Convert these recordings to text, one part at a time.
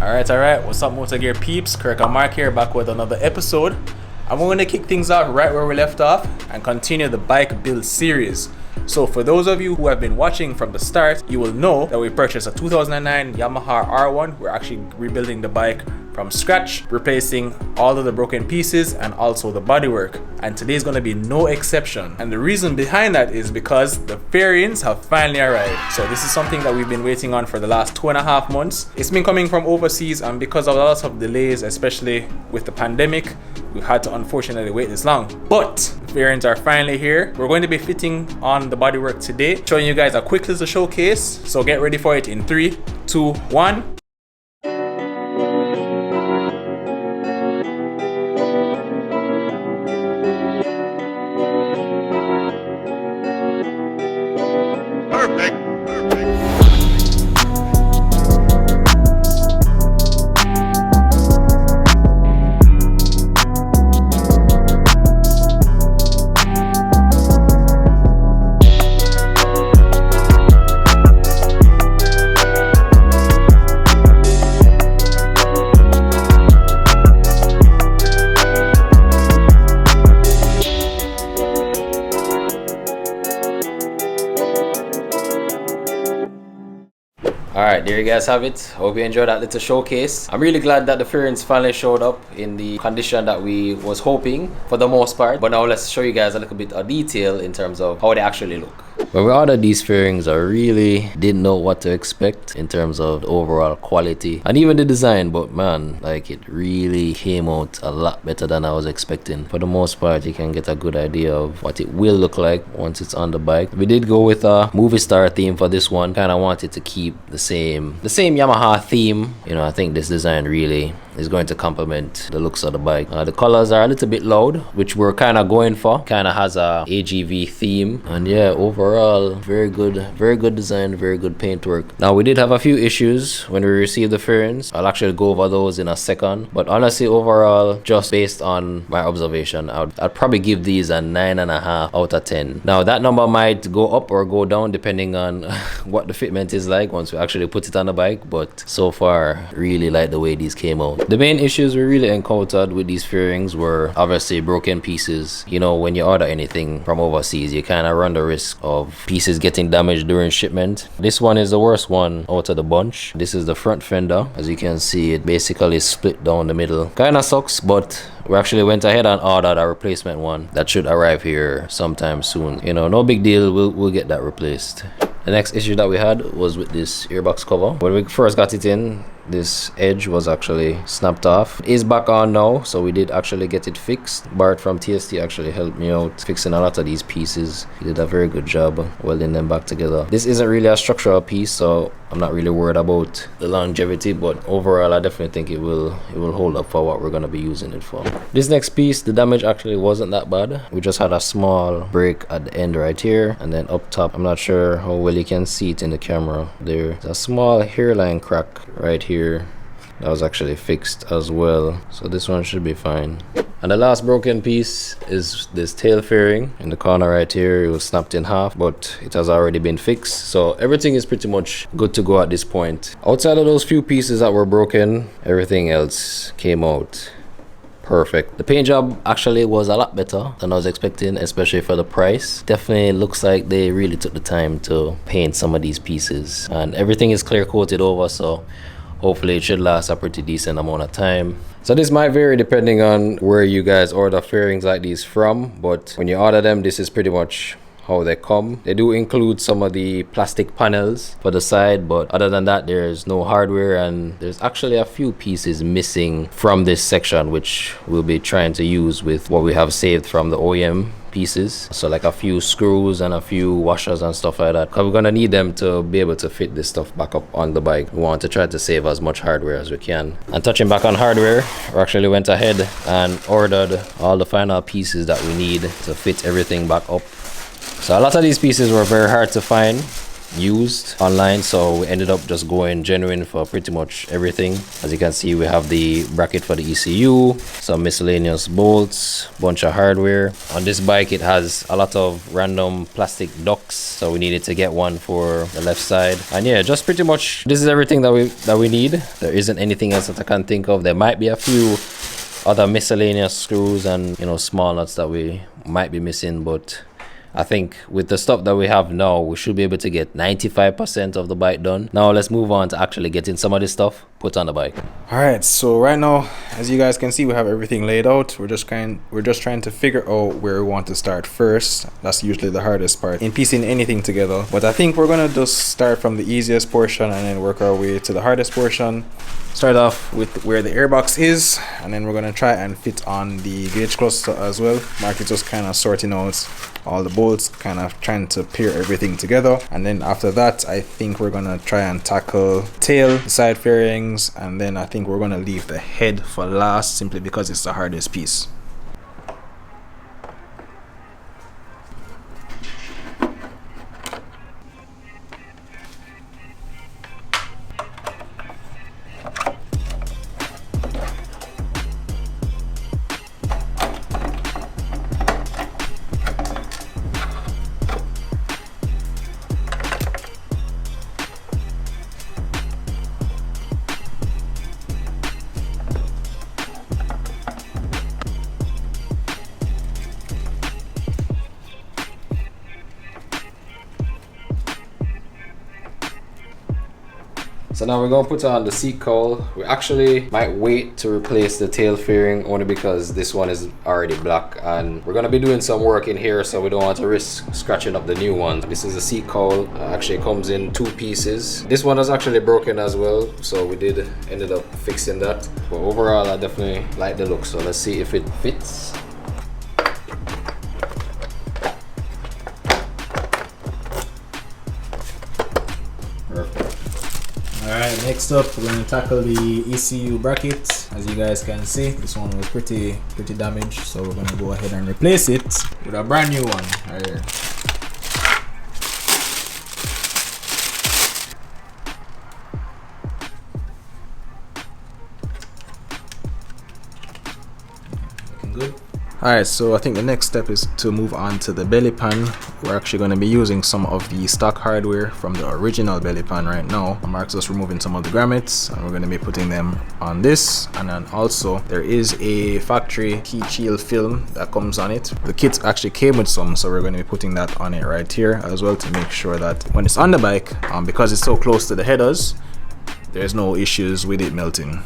Alright, what's up MotoGear peeps? Kirk and Mark here, back with another episode. And we're going to kick things off right where we left off and continue the bike build series. So for those of you who have been watching from the start, you will know that we purchased a 2009 Yamaha R1. We're actually rebuilding the bike from scratch, replacing all of the broken pieces and also the bodywork. And today's going to be no exception. And the reason behind that is because the fairings have finally arrived. So this is something that we've been waiting on for the last 2.5 months. It's been coming from overseas, and because of lots of delays, especially with the pandemic, we had to unfortunately wait this long. But the fairings are finally here. We're going to be fitting on the bodywork today, showing you guys a quick little showcase. So get ready for it in 3, 2, 1. Alright, there you guys have it. Hope you enjoyed that little showcase. I'm really glad that the fairings finally showed up in the condition that we was hoping for the most part. But now let's show you guys a little bit of detail in terms of how they actually look. When we ordered these fairings, I really didn't know what to expect in terms of the overall quality and even the design, but man, like, it really came out a lot better than I was expecting. For the most part, you can get a good idea of what it will look like once it's on the bike. We did go with a movie star theme for this one. Kind of wanted to keep the same Yamaha theme. You know, I think this design really is going to complement the looks of the bike. The colors are a little bit loud, which we're kind of going for. Kind of has a AGV theme, and yeah, overall very good design, very good paintwork. Now we did have a few issues when we received the fairings. I'll actually go over those in a second, but honestly, overall, just based on my observation, I'd probably give these a 9.5 out of 10. Now that number might go up or go down depending on what the fitment is like once we actually put it on the bike, but so far really like the way these came out. The main issues we really encountered with these fairings were obviously broken pieces. You know, when you order anything from overseas, you kind of run the risk of pieces getting damaged during shipment. This one is the worst one out of the bunch. This is the front fender. As you can see, it basically split down the middle. Kind of sucks, but we actually went ahead and ordered a replacement one that should arrive here sometime soon. You know, no big deal, we'll get that replaced. The next issue that we had was with this earbox cover. When we first got it in, this edge was actually snapped off. It is back on now, so we did actually get it fixed. Bart from TST actually helped me out fixing a lot of these pieces. He did a very good job welding them back together. This isn't really a structural piece, so I'm not really worried about the longevity, but overall I definitely think it will hold up for what we're going to be using it for. This next piece, the damage actually wasn't that bad. We just had a small break at the end right here, and then up top, I'm not sure how well you can see it in the camera. There's a small hairline crack right here that was actually fixed as well, so this one should be fine. And the last broken piece is this tail fairing in the corner right here. It was snapped in half, but it has already been fixed, so everything is pretty much good to go at this point. Outside of those few pieces that were broken, everything else came out perfect. The paint job actually was a lot better than I was expecting, especially for the price. Definitely looks like they really took the time to paint some of these pieces, and everything is clear coated over, so hopefully it should last a pretty decent amount of time. So this might vary depending on where you guys order fairings like these from, but when you order them, this is pretty much how they come. They do include some of the plastic panels for the side, but other than that, there's no hardware, and there's actually a few pieces missing from this section, which we'll be trying to use with what we have saved from the OEM pieces. So like a few screws and a few washers and stuff like that, because we're gonna need them to be able to fit this stuff back up on the bike. We want to try to save as much hardware as we can. And touching back on hardware, we actually went ahead and ordered all the final pieces that we need to fit everything back up. So a lot of these pieces were very hard to find, used online, so we ended up just going genuine for pretty much everything. As you can see, we have the bracket for the ECU, some miscellaneous bolts, bunch of hardware. On this bike it has a lot of random plastic ducts, so we needed to get one for the left side. And yeah, just pretty much this is everything that we need. There isn't anything else that I can think of. There might be a few other miscellaneous screws and, you know, small nuts that we might be missing, but I think with the stuff that we have now, we should be able to get 95% of the bike done. Now let's move on to actually getting some of this stuff put on the bike. All right, so right now, as you guys can see, we have everything laid out. We're just trying to figure out where we want to start first. That's usually the hardest part in piecing anything together. But I think we're gonna just start from the easiest portion and then work our way to the hardest portion. Start off with where the airbox is, and then we're gonna try and fit on the gauge cluster as well. Mark is just kind of sorting out all the bolts, kind of trying to pair everything together. And then after that, I think we're gonna try and tackle tail, the side fairings, and then I think we're gonna leave the head for last, simply because it's the hardest piece. So now we're gonna put on the seat cowl. We actually might wait to replace the tail fairing only because this one is already black, and we're gonna be doing some work in here, so we don't want to risk scratching up the new one. This is a seat cowl. Actually comes in 2 pieces. This one is actually broken as well, so we ended up fixing that. But overall, I definitely like the look, so let's see if it fits. Alright, next up we're going to tackle the ECU bracket. As you guys can see, this one was pretty damaged, so we're going to go ahead and replace it with a brand new one right here. Looking good. Alright, so I think the next step is to move on to the belly pan. We're actually going to be using some of the stock hardware from the original belly pan right now. Mark's just removing some of the grommets, and we're going to be putting them on this. And then also there is a factory heat shield film that comes on it. The kit actually came with some, so we're going to be putting that on it right here as well, to make sure that when it's on the bike, because it's so close to the headers, there's no issues with it melting.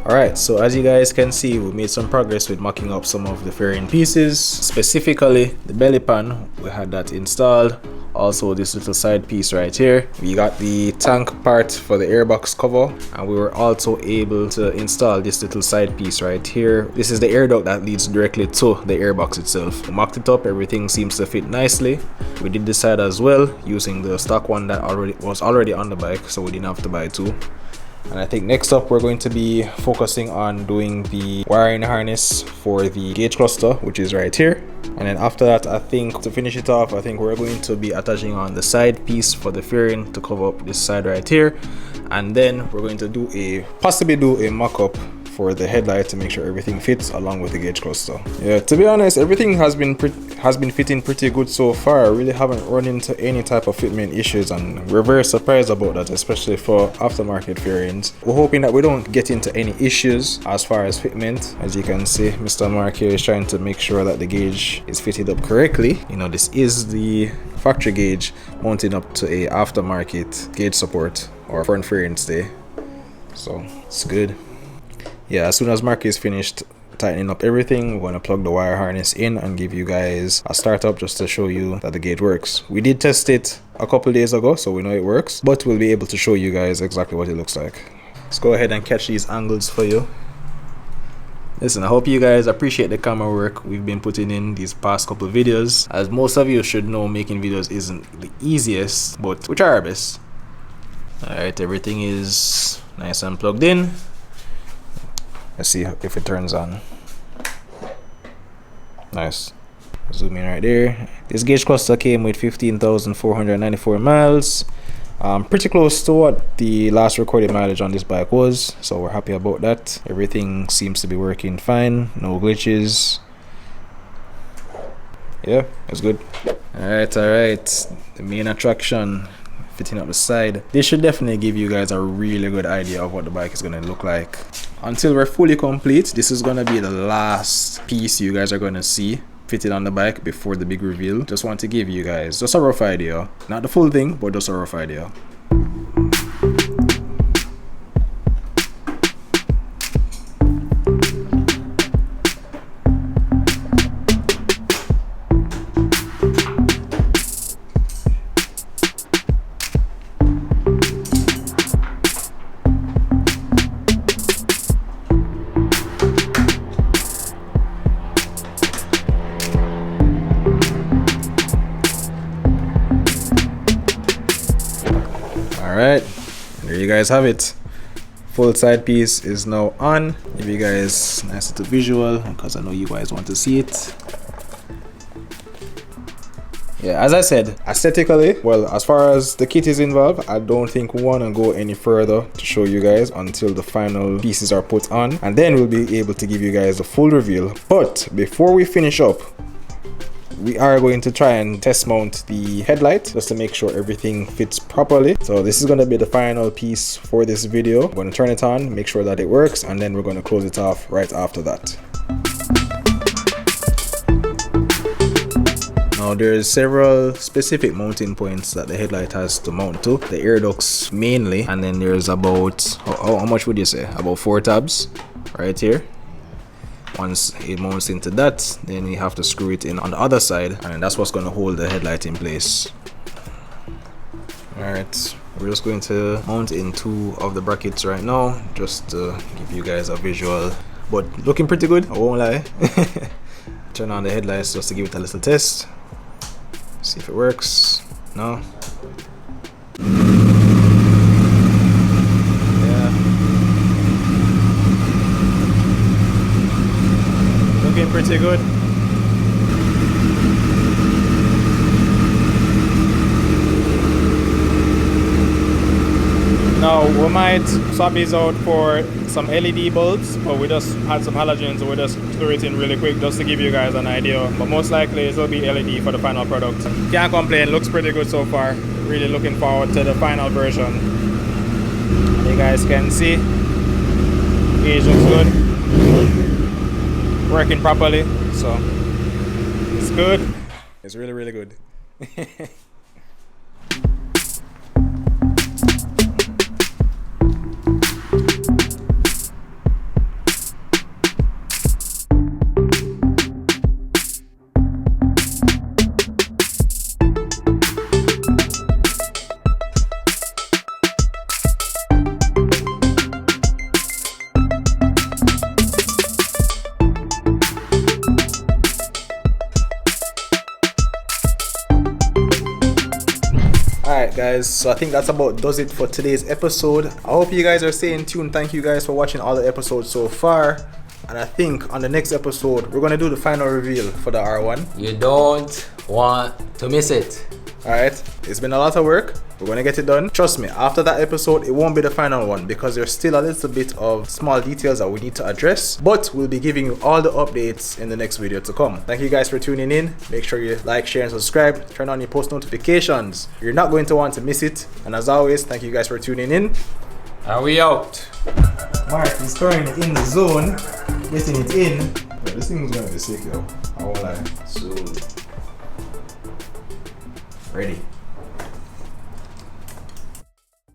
Alright, so as you guys can see, we made some progress with mocking up some of the fairing pieces. Specifically, the belly pan, we had that installed. Also this little side piece right here. We got the tank part for the airbox cover, and we were also able to install this little side piece right here. This is the air duct that leads directly to the airbox itself. We mocked it up, everything seems to fit nicely. We did this side as well using the stock one that was already on the bike, so we didn't have to buy two. And I think next up we're going to be focusing on doing the wiring harness for the gauge cluster, which is right here. And then after that, I think to finish it off, I think we're going to be attaching on the side piece for the fairing to cover up this side right here. And then we're going to possibly do a mock-up for the headlight to make sure everything fits along with the gauge cluster. Yeah, to be honest, everything has been fitting pretty good so far. I really haven't run into any type of fitment issues, and we're very surprised about that, especially for aftermarket fairings. We're hoping that we don't get into any issues as far as fitment. As you can see, Mr. Mark here is trying to make sure that the gauge is fitted up correctly. You know, this is the factory gauge mounting up to a aftermarket gauge support or front fairing stay, so it's good. Yeah, as soon as Mark is finished tightening up everything, we're going to plug the wire harness in and give you guys a startup just to show you that the gauge works. We did test it a couple days ago, so we know it works, but we'll be able to show you guys exactly what it looks like. Let's go ahead and catch these angles for you. Listen, I hope you guys appreciate the camera work we've been putting in these past couple videos. As most of you should know, making videos isn't the easiest, but we try our best. Alright, everything is nice and plugged in. Let's see if it turns on. Nice. Zoom in right there. This gauge cluster came with 15,494 miles. Pretty close to what the last recorded mileage on this bike was, so we're happy about that. Everything seems to be working fine, no glitches. Yeah, it's good. Alright, the main attraction, fitting up the side. This should definitely give you guys a really good idea of what the bike is going to look like. Until we're fully complete, this is going to be the last piece you guys are going to see fitted on the bike before the big reveal. Just want to give you guys just a rough idea, not the full thing, but just a rough idea. Alright, there you guys have it. Full side piece is now on. Give you guys a nice little visual because I know you guys want to see it. Yeah, as I said, aesthetically, well, as far as the kit is involved, I don't think we want to go any further to show you guys until the final pieces are put on, and then we'll be able to give you guys the full reveal. But before we finish up, we are going to try and test mount the headlight just to make sure everything fits properly. So this is going to be the final piece for this video. I'm going to turn it on, make sure that it works, and then we're going to close it off right after that. Now there's several specific mounting points that the headlight has to mount to. The air ducts mainly, and then there's about, how much would you say? About 4 tabs right here. Once it mounts into that, then we have to screw it in on the other side, and that's what's going to hold the headlight in place. Alright, we're just going to mount in 2 of the brackets right now, just to give you guys a visual, but looking pretty good, I won't lie. Turn on the headlights just to give it a little test, see if it works. No. Pretty good. Now we might swap these out for some LED bulbs, but we just had some halogens, so we just threw it in really quick just to give you guys an idea. But most likely it will be LED for the final product. Can't complain, looks pretty good so far. Really looking forward to the final version. You guys can see, gauge looks good. Working properly, so it's good. It's really good. guys, so I think that's about does it for today's episode. I hope you guys are staying tuned. Thank you guys for watching all the episodes so far. And I think on the next episode, we're gonna do the final reveal for the R1. You don't want to miss it. Alright, it's been a lot of work. We're gonna get it done. Trust me, after that episode, it won't be the final one because there's still a little bit of small details that we need to address. But we'll be giving you all the updates in the next video to come. Thank you guys for tuning in. Make sure you like, share, and subscribe. Turn on your post notifications. You're not going to want to miss it. And as always, thank you guys for tuning in. And we out. Mark is throwing it in the zone, getting it in. Yeah, this thing is gonna be sick, yo. I won't lie. So ready.